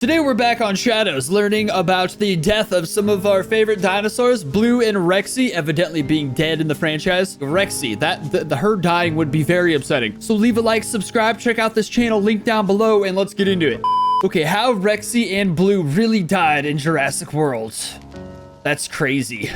Today we're back on Shadows, learning about the death of some of our favorite dinosaurs, Blue and Rexy, evidently being dead in the franchise. Rexy, her dying would be very upsetting. So leave a like, subscribe, check out this channel, link down below, and let's get into it. Okay, how Rexy and Blue really died in Jurassic World. That's crazy.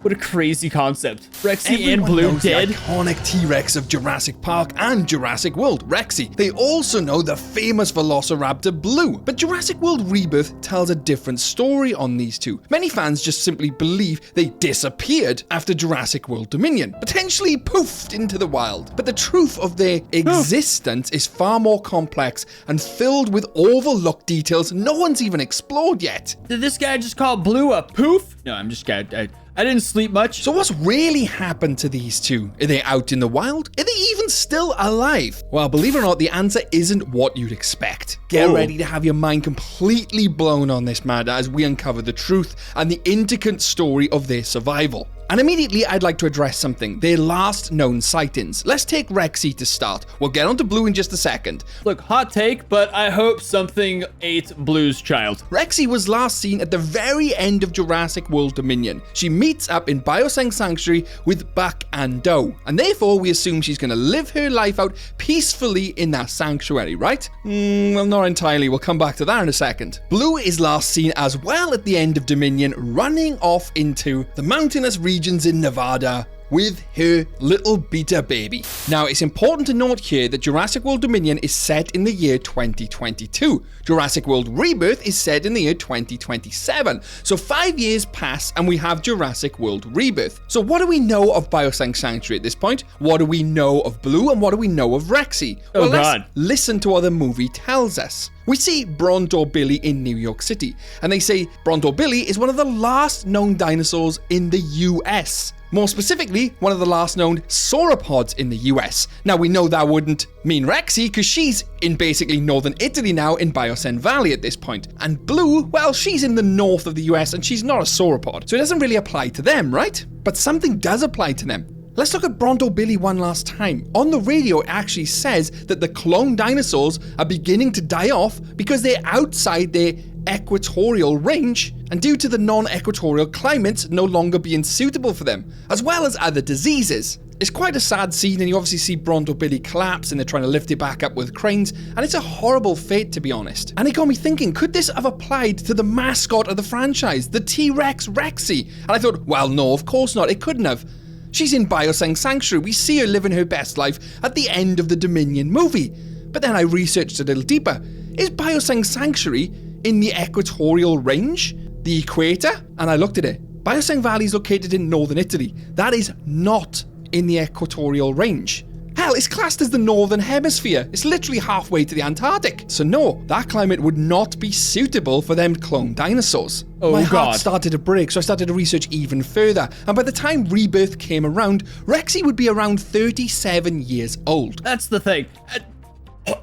What a crazy concept. Rexy and Blue knows dead. The iconic T-Rex of Jurassic Park and Jurassic World, Rexy. They also know the famous Velociraptor Blue. But Jurassic World Rebirth tells a different story on these two. Many fans just simply believe they disappeared after Jurassic World Dominion, potentially poofed into the wild. But the truth of their existence is far more complex and filled with overlooked details no one's even explored yet. Did this guy just call Blue a poof? No, I'm just kidding. I didn't sleep much. So what's really happened to these two? Are they out in the wild? Are they even still alive? Well, believe it or not, the answer isn't what you'd expect. Get ready to have your mind completely blown on this matter as we uncover the truth and the intricate story of their survival. And immediately, I'd like to address something, their last known sightings. Let's take Rexy to start. We'll get on to Blue in just a second. Look, hot take, but I hope something ate Blue's child. Rexy was last seen at the very end of Jurassic World Dominion. She meets up in Bioseng Sanctuary with Buck and Doe, and therefore we assume she's going to live her life out peacefully in that sanctuary, right? Well, not entirely. We'll come back to that in a second. Blue is last seen as well at the end of Dominion, running off into the mountainous regions in Nevada with her little beta baby. Now, it's important to note here that Jurassic World Dominion is set in the year 2022. Jurassic World Rebirth is set in the year 2027. So 5 years pass and we have Jurassic World Rebirth. So what do we know of Bioseng Sanctuary at this point? What do we know of Blue and what do we know of Rexy? Well, let's listen to what the movie tells us. We see Bronto Billy in New York City, and they say Bronto Billy is one of the last known dinosaurs in the US. More specifically, one of the last known sauropods in the US. Now, we know that wouldn't mean Rexy because she's in basically northern Italy now in Bioseng Valley at this point. And Blue, well, she's in the north of the US and she's not a sauropod. So it doesn't really apply to them, right? But something does apply to them. Let's look at Bronto Billy one last time. On the radio, it actually says that the clone dinosaurs are beginning to die off because they're outside their equatorial range and due to the non-equatorial climates no longer being suitable for them, as well as other diseases. It's quite a sad scene and you obviously see Bronto Billy collapse and they're trying to lift it back up with cranes, and it's a horrible fate, to be honest. And it got me thinking, could this have applied to the mascot of the franchise, the T-Rex Rexy? And I thought, well, no, of course not, it couldn't have. She's in Bioseng Sanctuary. We see her living her best life at the end of the Dominion movie. But then I researched a little deeper. Is Bioseng Sanctuary in the equatorial range? The equator? And I looked at it. Bioseng Valley is located in northern Italy. That is not in the equatorial range. Hell, it's classed as the northern hemisphere. It's literally halfway to the Antarctic. So no, that climate would not be suitable for them clone dinosaurs. My heart started to break, so I started to research even further. And by the time Rebirth came around, Rexy would be around 37 years old. That's the thing.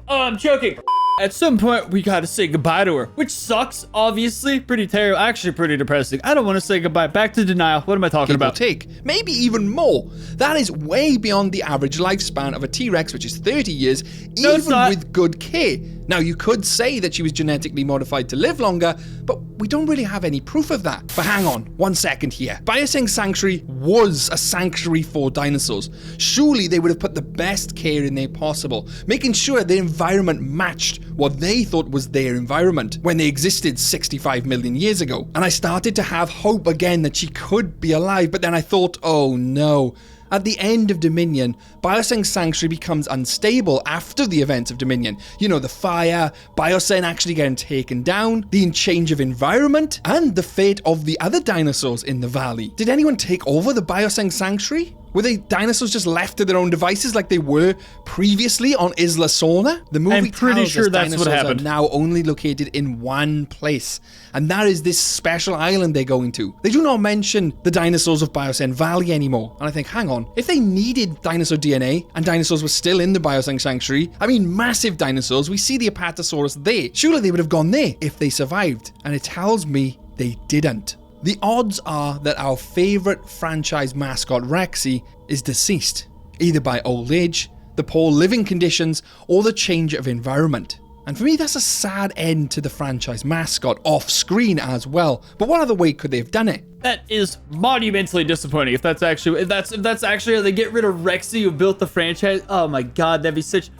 I'm choking. At some point, we gotta say goodbye to her, which sucks, obviously. Pretty terrible, actually pretty depressing. I don't want to say goodbye. Back to denial. What am I talking about? Maybe even more. That is way beyond the average lifespan of a T-Rex, which is 30 years, even with good care. Now, you could say that she was genetically modified to live longer, but we don't really have any proof of that. But hang on, 1 second here. Bioseng Sanctuary was a sanctuary for dinosaurs. Surely they would have put the best care in there possible, making sure the environment matched what they thought was their environment when they existed 65 million years ago. And I started to have hope again that she could be alive, but then I thought, oh no. At the end of Dominion, Bioseng Sanctuary becomes unstable after the events of Dominion. You know, the fire, Bioseng actually getting taken down, the change of environment, and the fate of the other dinosaurs in the valley. Did anyone take over the Bioseng Sanctuary? Were the dinosaurs just left to their own devices like they were previously on Isla Sorna? The movie I'm pretty sure that's what happened. Are now only located in one place, and that is this special island they're going to. They do not mention the dinosaurs of Bioseng Valley anymore, and I think, hang on, if they needed dinosaur DNA and dinosaurs were still in the Bioseng Sanctuary, I mean massive dinosaurs, we see the Apatosaurus there. Surely they would have gone there if they survived, and it tells me they didn't. The odds are that our favorite franchise mascot Rexy is deceased, either by old age, the poor living conditions, or the change of environment. And for me, that's a sad end to the franchise mascot off screen as well. But what other way could they have done it? That is monumentally disappointing. If that's actually how they get rid of Rexy, who built the franchise. Oh my God, that'd be such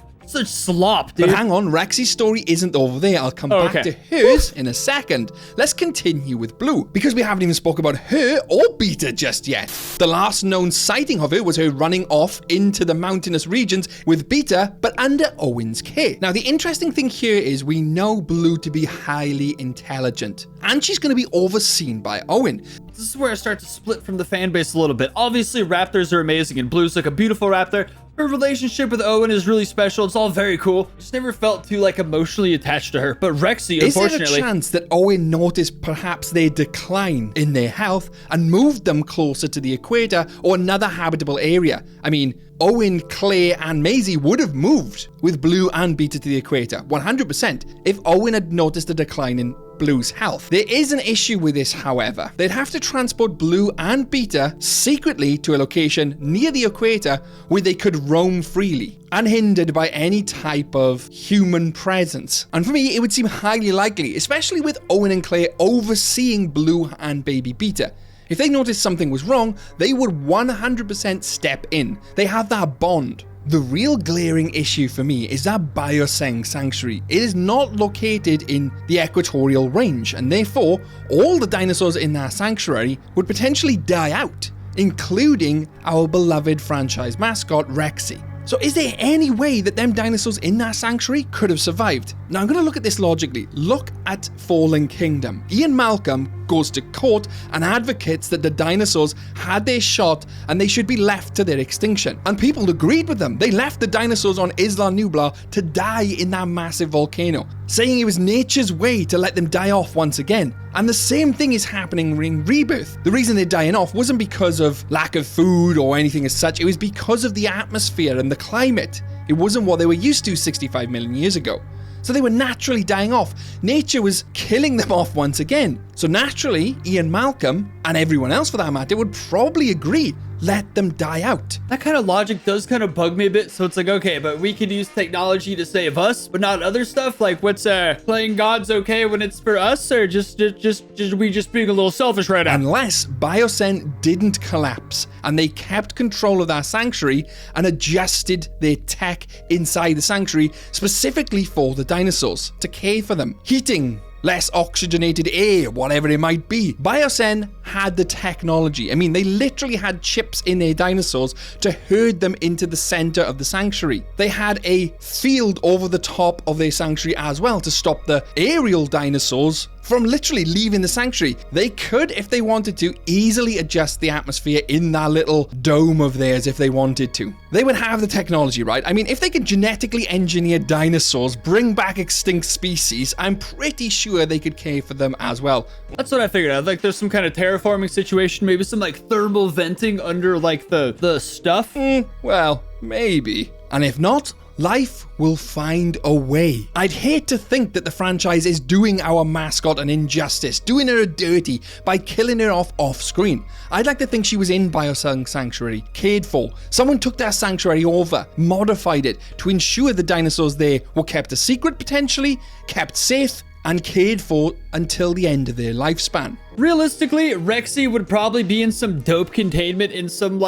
slop, dude. But hang on, Rexy's story isn't over there. I'll come back to hers in a second. Let's continue with Blue, because we haven't even spoke about her or Beta just yet. The last known sighting of her was her running off into the mountainous regions with Beta, but under Owen's care. Now, the interesting thing here is we know Blue to be highly intelligent, and she's going to be overseen by Owen. This is where I start to split from the fan base a little bit. Obviously, raptors are amazing, and Blue's like a beautiful raptor. Her relationship with Owen is really special. It's all very cool. Just never felt too emotionally attached to her. But Rexy, unfortunately, is there a chance that Owen noticed perhaps their decline in their health and moved them closer to the equator or another habitable area? I mean, Owen, Claire, and Maisie would have moved with Blue and Beta to the equator, 100%, if Owen had noticed a decline in Blue's health. There is an issue with this, however. They'd have to transport Blue and Beta secretly to a location near the equator where they could roam freely, unhindered by any type of human presence. And for me, it would seem highly likely, especially with Owen and Claire overseeing Blue and baby Beta. If they noticed something was wrong, they would 100% step in. They have that bond. The real glaring issue for me is that Bioseng Sanctuary. It is not located in the equatorial range, and therefore, all the dinosaurs in that sanctuary would potentially die out, including our beloved franchise mascot, Rexy. So is there any way that them dinosaurs in that sanctuary could have survived? Now I'm going to look at this logically. Look at Fallen Kingdom. Ian Malcolm goes to court and advocates that the dinosaurs had their shot and they should be left to their extinction. And people agreed with them. They left the dinosaurs on Isla Nublar to die in that massive volcano, saying it was nature's way to let them die off once again. And the same thing is happening in Rebirth. The reason they're dying off wasn't because of lack of food or anything as such. It was because of the atmosphere and the climate. It wasn't what they were used to 65 million years ago. So they were naturally dying off. Nature was killing them off once again. So naturally, Ian Malcolm, and everyone else for that matter, would probably agree, let them die out. That kind of logic does kind of bug me a bit. So it's like, okay, but we could use technology to save us, but not other stuff. Like, what's playing God's okay when it's for us, or just we just being a little selfish right now? Unless Bioseng didn't collapse and they kept control of that sanctuary and adjusted their tech inside the sanctuary specifically for the dinosaurs to care for them. Heating, less oxygenated air, whatever it might be. Bioseng had the technology. I mean, they literally had chips in their dinosaurs to herd them into the center of the sanctuary. They had a field over the top of their sanctuary as well to stop the aerial dinosaurs from literally leaving the sanctuary. They could, if they wanted to, easily adjust the atmosphere in that little dome of theirs if they wanted to. They would have the technology, right? I mean, if they could genetically engineer dinosaurs, bring back extinct species, I'm pretty sure they could care for them as well. That's what I figured out. Like, there's some kind of terraforming situation, maybe some thermal venting under the stuff. Well, maybe. And if not, life will find a way. I'd hate to think that the franchise is doing our mascot an injustice, doing her a dirty by killing her off screen. I'd like to think she was in Bioseng Sanctuary, cared for. Someone took that sanctuary over, modified it to ensure the dinosaurs there were kept a secret potentially, kept safe, and cared for until the end of their lifespan. Realistically, Rexy would probably be in some dope containment in some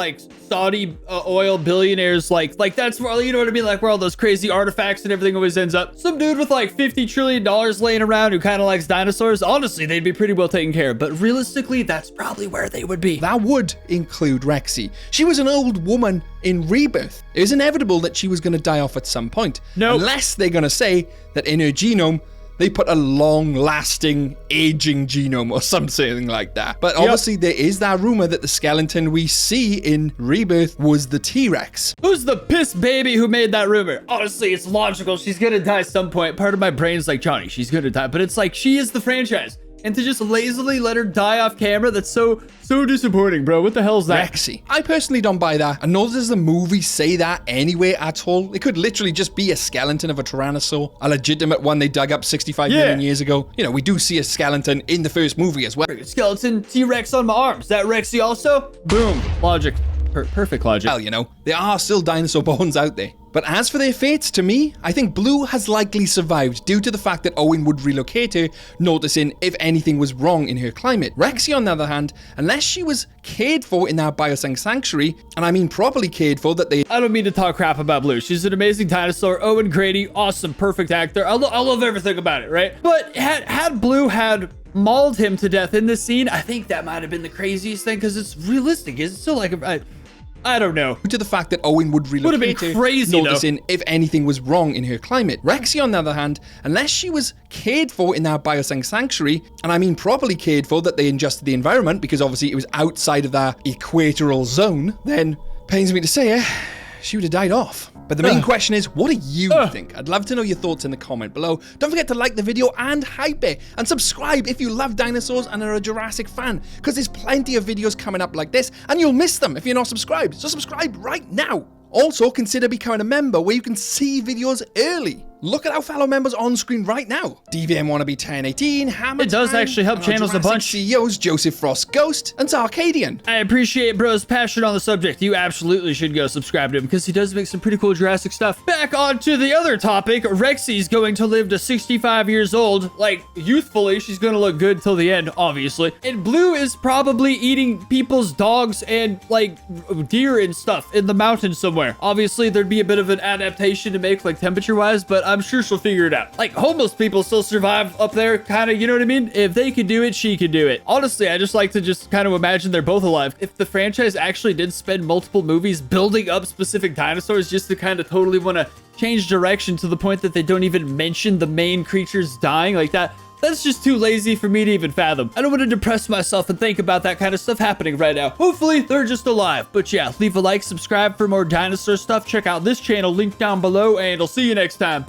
Saudi oil billionaires that's where, you know what I mean, where all those crazy artifacts and everything always ends up. Some dude with $50 trillion laying around who kind of likes dinosaurs. Honestly, they'd be pretty well taken care of, but realistically, that's probably where they would be. That would include Rexy. She was an old woman in Rebirth. It was inevitable that she was going to die off at some point. Nope. Unless they're going to say that in her genome they put a long-lasting aging genome or something like that. But obviously there is that rumor that the skeleton we see in Rebirth was the T-Rex. Who's the piss baby who made that rumor? Honestly, it's logical. She's gonna die at some point. Part of my brain's like, Johnny, she's gonna die. But it's she is the franchise. And to just lazily let her die off camera, that's so disappointing, bro. What the hell is that? Rexy. I personally don't buy that. And nor does the movie say that anyway at all. It could literally just be a skeleton of a tyrannosaur, a legitimate one they dug up 65 million years ago. You know, we do see a skeleton in the first movie as well. Skeleton T-Rex on my arms. That Rexy also? Boom. Logic. Perfect logic. Well, you know, there are still dinosaur bones out there. But as for their fates, to me, I think Blue has likely survived due to the fact that Owen would relocate her, noticing if anything was wrong in her climate. Rexy, on the other hand, unless she was cared for in that Biosync sanctuary, and I mean properly cared for, that they... I don't mean to talk crap about Blue. She's an amazing dinosaur. Owen Grady, awesome, perfect actor. I love everything about it, right? But had Blue had mauled him to death in this scene, I think that might have been the craziest thing, because it's realistic. It's still like I don't know. Due to the fact that Owen would relocate Would've been her, crazy, noticing if anything was wrong in her climate. Rexy, on the other hand, unless she was cared for in that Biosync sanctuary, and I mean properly cared for, that they adjusted the environment, because obviously it was outside of that equatorial zone, then, pains me to say it, she would have died off. But the main question is, what do you think? I'd love to know your thoughts in the comment below. Don't forget to like the video and hype it. And subscribe if you love dinosaurs and are a Jurassic fan. Because there's plenty of videos coming up like this, and you'll miss them if you're not subscribed. So subscribe right now. Also, consider becoming a member where you can see videos early. Look at our fellow members on screen right now. DVM Wannabe 1018, Hammer It does Time, actually help and our channels a Jurassic bunch. CEOs Joseph Frost Ghost and Zarkadian. I appreciate bro's passion on the subject. You absolutely should go subscribe to him because he does make some pretty cool Jurassic stuff. Back on to the other topic. Rexy's going to live to 65 years old. Like, youthfully, she's going to look good till the end, obviously. And Blue is probably eating people's dogs and, like, deer and stuff in the mountains somewhere. Obviously, there'd be a bit of an adaptation to make, like, temperature-wise, but I'm sure she'll figure it out. Like, homeless people still survive up there, kind of, you know what I mean? If they could do it, she could do it. Honestly, I just like to just kind of imagine they're both alive. If the franchise actually did spend multiple movies building up specific dinosaurs just to kind of totally want to change direction to the point that they don't even mention the main creatures dying like that, that's just too lazy for me to even fathom. I don't want to depress myself and think about that kind of stuff happening right now. Hopefully, they're just alive. But yeah, leave a like, subscribe for more dinosaur stuff. Check out this channel, link down below, and I'll see you next time.